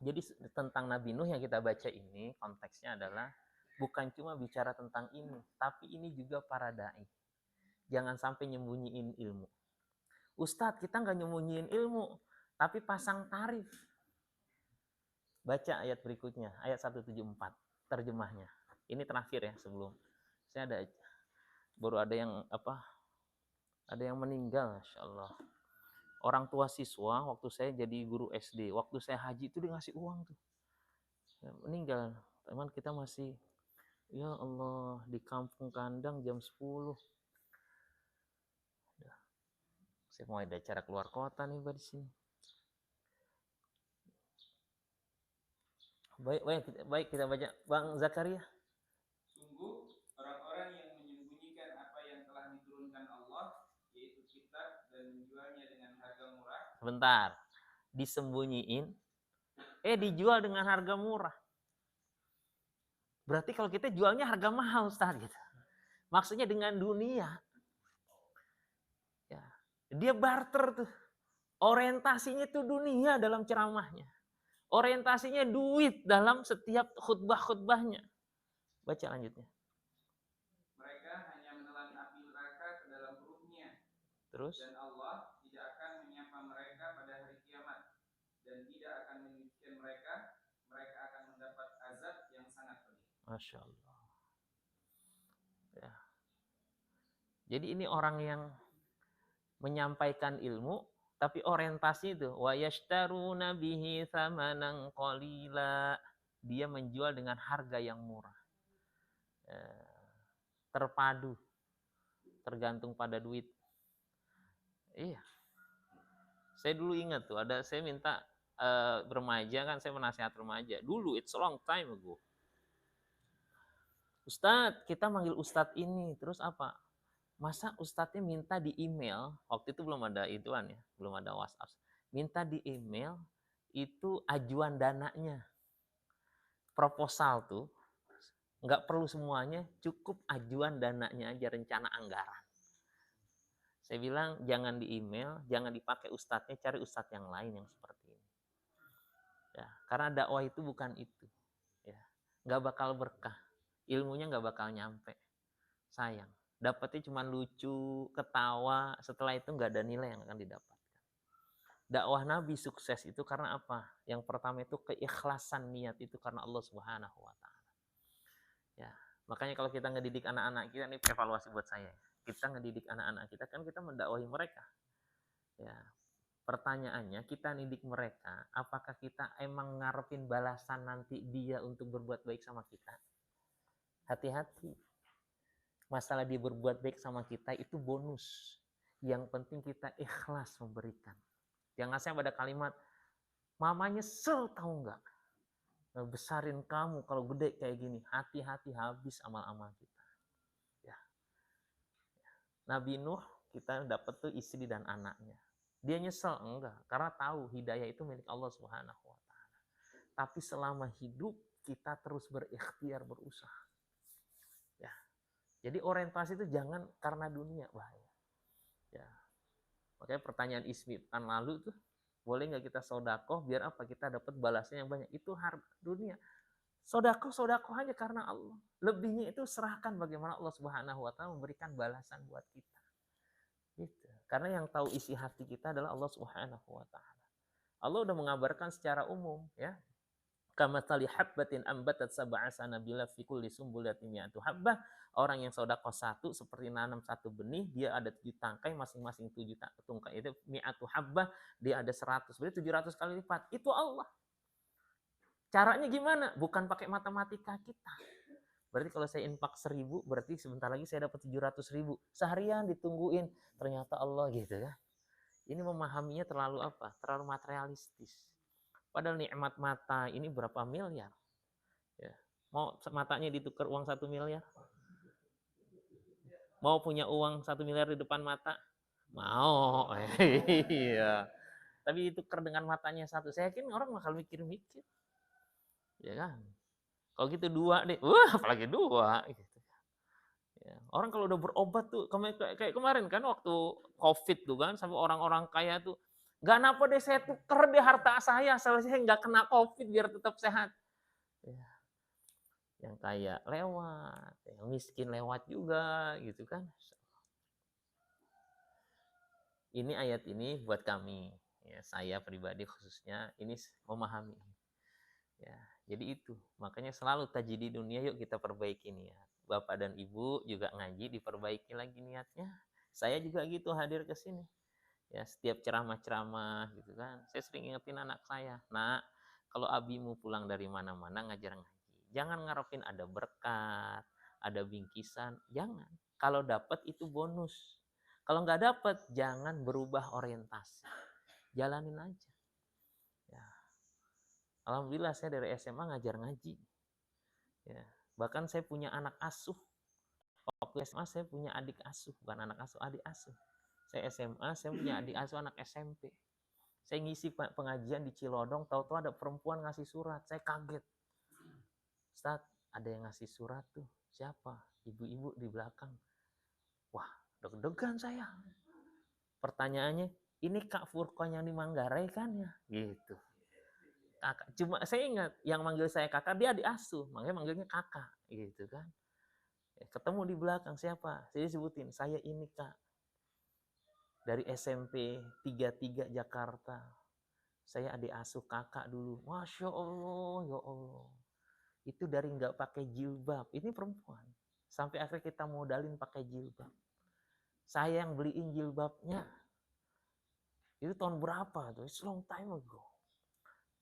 Jadi tentang Nabi Nuh yang kita baca ini, konteksnya adalah bukan cuma bicara tentang ini, tapi ini juga para dai. Jangan sampai nyembunyiin ilmu. Ustadz, kita nggak nyembunyiin ilmu, tapi pasang tarif. Baca ayat berikutnya, ayat 174, terjemahnya. Ini terakhir ya sebelum. Saya baru ada yang meninggal, Masya Allah. Orang tua siswa, waktu saya jadi guru SD, waktu saya haji itu dia ngasih uang tuh. Ya, meninggal. Teman kita masih, ya Allah, di kampung kandang jam 10. Saya mau ada acara keluar kota nih di sini. Baik kita baca. Bang Zakaria. Sungguh orang-orang yang menyembunyikan apa yang telah diturunkan Allah, yaitu kitab, dan menjualnya dengan harga murah. Sebentar. Disembunyiin, dijual dengan harga murah. Berarti kalau kita jualnya harga mahal, Ustaz, gitu. Maksudnya dengan dunia. Ya. Dia barter tuh. Orientasinya tuh dunia dalam ceramahnya. Orientasinya duit dalam setiap khutbah-khutbahnya. Baca lanjutnya. Mereka hanya menelan api neraka ke dalam perutnya. Terus? Dan Allah tidak akan menyapa mereka pada hari kiamat. Dan tidak akan menyucikan mereka. Mereka akan mendapat azab yang sangat pedih. Masya Allah. Ya. Jadi ini orang yang menyampaikan ilmu, tapi orientasi itu wa yashtaruna bihi tsamanan qalila. Dia menjual dengan harga yang murah. Terpadu. Tergantung pada duit. Iya. Saya dulu ingat tuh, saya minta remaja kan, saya menasihat remaja. Dulu it's a long time ago. Ustadz, kita manggil Ustadz ini, terus apa? Masa Ustadznya minta di email, waktu itu belum ada ituan ya, belum ada WhatsApp. Minta di email, itu ajuan dananya. Proposal tuh, nggak perlu semuanya, cukup ajuan dananya aja, rencana anggaran. Saya bilang, jangan di email, jangan dipakai Ustadznya, cari Ustadz yang lain yang seperti ini. Ya, karena dakwah itu bukan itu. Ya, nggak bakal berkah. Ilmunya nggak bakal nyampe. Sayang. Dapatnya cuma lucu, ketawa, setelah itu nggak ada nilai yang akan didapatkan. Dakwah Nabi sukses itu karena apa? Yang pertama itu keikhlasan niat itu karena Allah Subhanahu wa Ta'ala. Ya, makanya kalau kita ngedidik anak-anak kita, ini evaluasi buat saya. Kita ngedidik anak-anak kita kan kita mendakwahi mereka. Ya, pertanyaannya kita didik mereka, apakah kita emang ngarepin balasan nanti dia untuk berbuat baik sama kita? Hati-hati. Masalah dia berbuat baik sama kita itu bonus. Yang penting kita ikhlas memberikan. Jangan sampai ada kalimat, mama nyesel tahu nggak? Besarin kamu kalau gede kayak gini. Hati-hati, habis amal-amal kita. Ya. Nabi Nuh kita dapat tuh istri dan anaknya. Dia nyesel? Enggak. Karena tahu hidayah itu milik Allah Subhanahu wa Ta'ala. Tapi selama hidup kita terus berikhtiar, berusaha. Ya. Jadi orientasi itu jangan karena dunia, bahaya. Ya. Makanya pertanyaan Ismi kan lalu tuh, boleh nggak kita sodakoh biar apa? Kita dapat balasnya yang banyak. Itu harga dunia. Sodakoh aja karena Allah. Lebihnya itu serahkan bagaimana Allah Subhanahu wa taala memberikan balasan buat kita. Gitu. Karena yang tahu isi hati kita adalah Allah Subhanahu wa taala. Allah udah mengabarkan secara umum ya. Kamatsali habbatin ambatat sab'a sanabila fi kulli sumbulatin mi'atu habbah. Orang yang sedekah satu seperti nanam satu benih, dia ada 7 tangkai, masing-masing 7 tangkai itu mi'atu habbah, dia ada 100, berarti 700 kali lipat. Itu Allah. Caranya gimana? Bukan pakai matematika kita. Berarti kalau saya infak 1000, berarti sebentar lagi saya dapat 700.000. Seharian ditungguin, ternyata Allah gitu ya. Ini memahaminya terlalu apa? Terlalu materialistis. Padahal nikmat mata ini berapa miliar? Ya. Mau matanya ditukar uang 1 miliar? Mau punya uang 1 miliar di depan mata? Mau. Iya. Tapi ditukar dengan matanya satu. Saya yakin orang bakal mikir-mikir. Ya kan? Kalau gitu 2 deh. Wah, apalagi 2 gitu. Ya. Orang kalau udah berobat tuh kayak kemarin kan waktu Covid tuh kan, sampai orang-orang kaya tuh nggak napa deh saya tuker deh harta saya nggak kena Covid biar tetap sehat. Ya. Yang kaya lewat, yang miskin lewat juga gitu kan. Ini ayat ini buat kami, ya, saya pribadi khususnya ini memahami. Ya, jadi itu makanya selalu tajidi dunia yuk kita perbaiki niat. Bapak dan Ibu juga ngaji diperbaiki lagi niatnya. Saya juga gitu hadir ke sini. Ya, setiap ceramah-ceramah gitu kan. Saya sering ingetin anak saya, "Nak, kalau abimu pulang dari mana-mana ngajar ngaji, jangan ngarepin ada berkat, ada bingkisan, jangan. Kalau dapat itu bonus. Kalau nggak dapat, jangan berubah orientasi. Jalanin aja." Ya. Alhamdulillah saya dari SMA ngajar ngaji. Ya. Bahkan saya punya anak asuh. Waktu SMA saya punya adik asuh, bukan anak asuh, adik asuh. Saya SMA, saya punya adik asuh anak SMP. Saya ngisi pengajian di Cilodong, tahu-tahu ada perempuan ngasih surat. Saya kaget. Ustaz, ada yang ngasih surat tuh. Siapa? Ibu-ibu di belakang. Wah, deg-degan saya. Pertanyaannya, ini Kak Furqan yang di Manggarai kan ya? Gitu. Kakak. Cuma saya ingat, yang manggil saya kakak, dia adik asuh. Makanya manggilnya kakak. Gitu kan. Ketemu di belakang, siapa? Saya sebutin, saya ini Kak. Dari SMP 33 Jakarta. Saya adik asuh kakak dulu. Masya Allah, ya Allah. Itu dari nggak pakai jilbab. Ini perempuan. Sampai akhirnya kita modalin pakai jilbab. Saya yang beliin jilbabnya. Itu tahun berapa tuh? It's long time ago.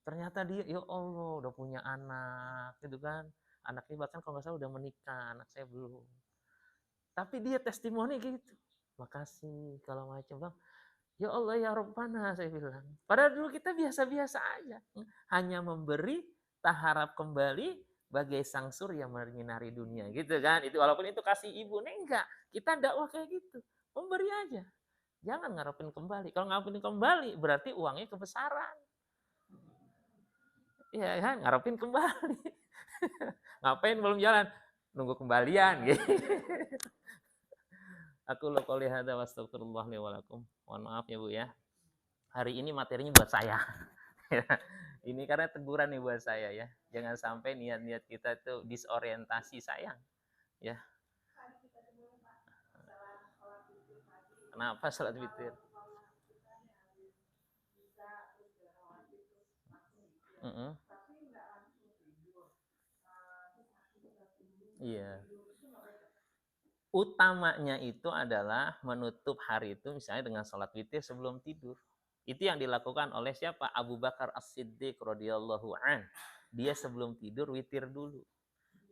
Ternyata dia, ya Allah, udah punya anak. Gitu kan. Anaknya bahkan kalau nggak salah udah menikah. Anak saya belum. Tapi dia testimoni gitu. Makasih kalau macam bang. Ya Allah ya Rabbana saya bilang. Padahal dulu kita biasa-biasa aja. Hanya memberi, tak harap kembali bagai sang surya menyinari dunia gitu kan. Itu walaupun itu kasih ibu, enggak. Kita dakwah kayak gitu. Memberi aja. Jangan ngarepin kembali. Kalau ngarepin kembali berarti uangnya kebesaran. Iya kan, ngarepin kembali. Ngapain belum jalan? Nunggu kembalian gitu. Aku lo qouli hadza wa astaghfirullah li wa lakum. Mohon maaf ya Bu ya. Hari ini materinya buat saya. Ini karena teguran nih buat saya ya. Jangan sampai niat-niat kita itu disorientasi, sayang. Ya. Kenapa salat witir? Iya. Utamanya itu adalah menutup hari itu misalnya dengan sholat witir sebelum tidur. Itu yang dilakukan oleh siapa? Abu Bakar As-Siddiq radhiyallahu an. Dia sebelum tidur witir dulu.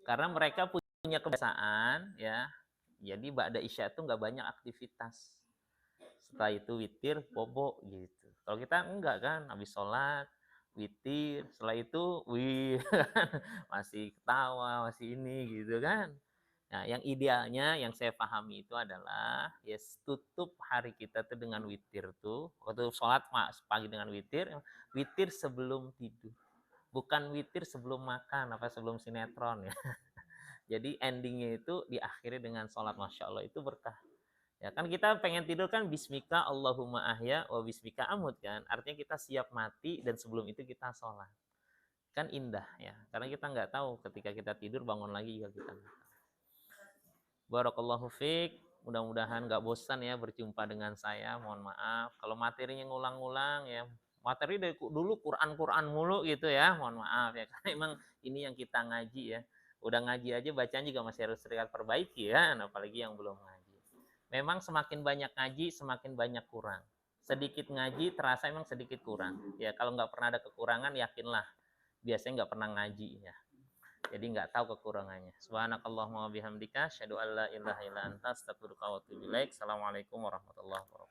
Karena mereka punya kebiasaan ya. Jadi ba'da isya itu nggak banyak aktivitas. Setelah itu witir, bobo gitu. Kalau kita enggak kan, habis sholat, witir, setelah itu masih ketawa, masih ini gitu kan. Nah, yang idealnya yang saya pahami itu adalah yes, tutup hari kita tuh dengan witir tuh. Waktu sholat pagi dengan witir, witir sebelum tidur. Bukan witir sebelum makan apa sebelum sinetron ya. Jadi endingnya itu diakhiri dengan sholat, Masya Allah, itu berkah. Ya kan kita pengen tidur kan bismika Allahumma ahya wa bismika amut kan. Artinya kita siap mati dan sebelum itu kita sholat. kan indah ya, karena kita nggak tahu ketika kita tidur bangun lagi juga kita nggak tahu. Barakallahu fiik, mudah-mudahan nggak bosan ya berjumpa dengan saya. Mohon maaf kalau materinya ngulang-ngulang ya, materi dari dulu Quran mulu gitu ya, mohon maaf ya, karena emang ini yang kita ngaji ya, udah ngaji aja bacaan juga masih harus terlihat perbaiki ya, apalagi yang belum ngaji. Memang semakin banyak ngaji semakin banyak kurang, sedikit ngaji terasa emang sedikit kurang ya. Kalau nggak pernah ada kekurangan yakinlah biasanya nggak pernah ngaji ya, jadi nggak tahu kekurangannya. Subhanakallahumma wa bihamdika asyhadu an la ilaha illa anta astaghfiruka wa atubu ilaik. Assalamualaikum warahmatullahi wabarakatuh.